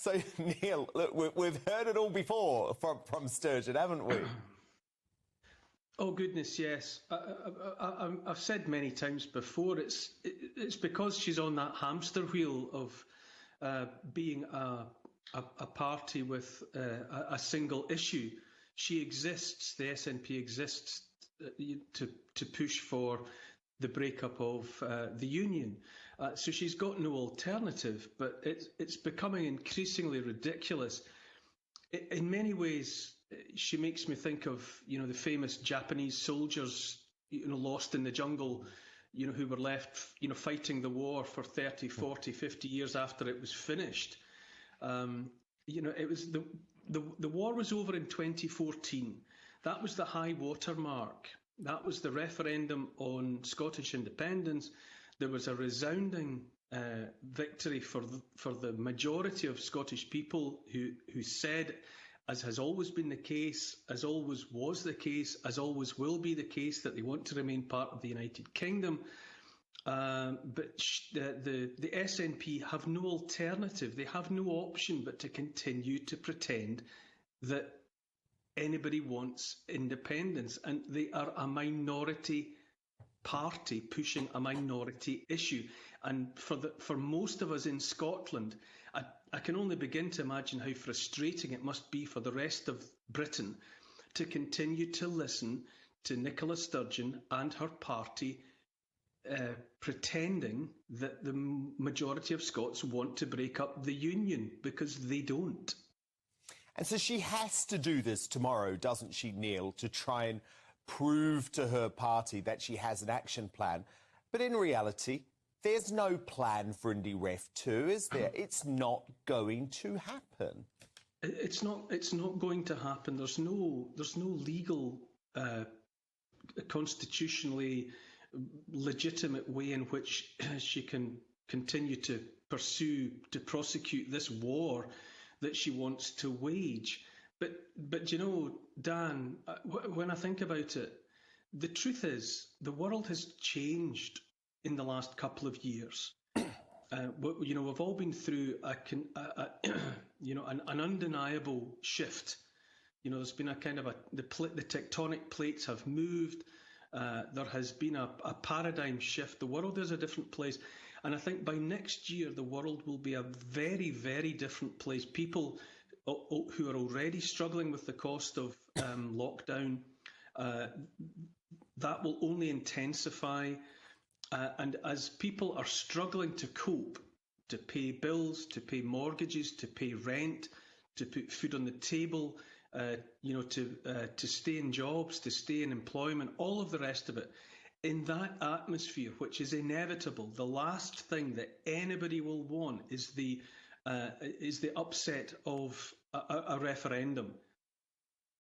So, Neil, look, we've heard it all before from Sturgeon, haven't we? Oh goodness, yes. I've said many times before. It's because she's on that hamster wheel of being a party with a single issue. She exists. The SNP exists to push for the breakup of the union. So she's got no alternative. But it's becoming increasingly ridiculous. In many ways, she makes me think of, the famous Japanese soldiers, lost in the jungle, who were left, fighting the war for 30, 40, 50 years after it was finished. It was the war was over in 2014. That was the high water mark. That was the referendum on Scottish independence. There was a resounding victory for the majority of Scottish people who said, as has always been the case, as always was the case, as always will be the case, that they want to remain part of the United Kingdom. But the SNP have no alternative. They have no option but to continue to pretend that anybody wants independence. And they are a minority party pushing a minority issue. And for most of us in Scotland, I can only begin to imagine how frustrating it must be for the rest of Britain to continue to listen to Nicola Sturgeon and her party pretending that the majority of Scots want to break up the union, because they don't. And so she has to do this tomorrow, doesn't she, Neil, to try and prove to her party that she has an action plan. But in reality, there's no plan for Indy Ref 2, is there? It's not going to happen. It's not going to happen. There's no legal, constitutionally legitimate way in which she can continue to prosecute this war that she wants to wage. But Dan, when I think about it, the truth is the world has changed in the last couple of years. We've all been through an undeniable shift. There's been a kind of the tectonic plates have moved. There has been a paradigm shift. The world is a different place. And I think by next year, the world will be a very, very different place. People who are already struggling with the cost of lockdown, that will only intensify. And as people are struggling to cope, to pay bills, to pay mortgages, to pay rent, to put food on the table, to stay in jobs, to stay in employment, all of the rest of it, in that atmosphere, which is inevitable, the last thing that anybody will want is the upset of a referendum.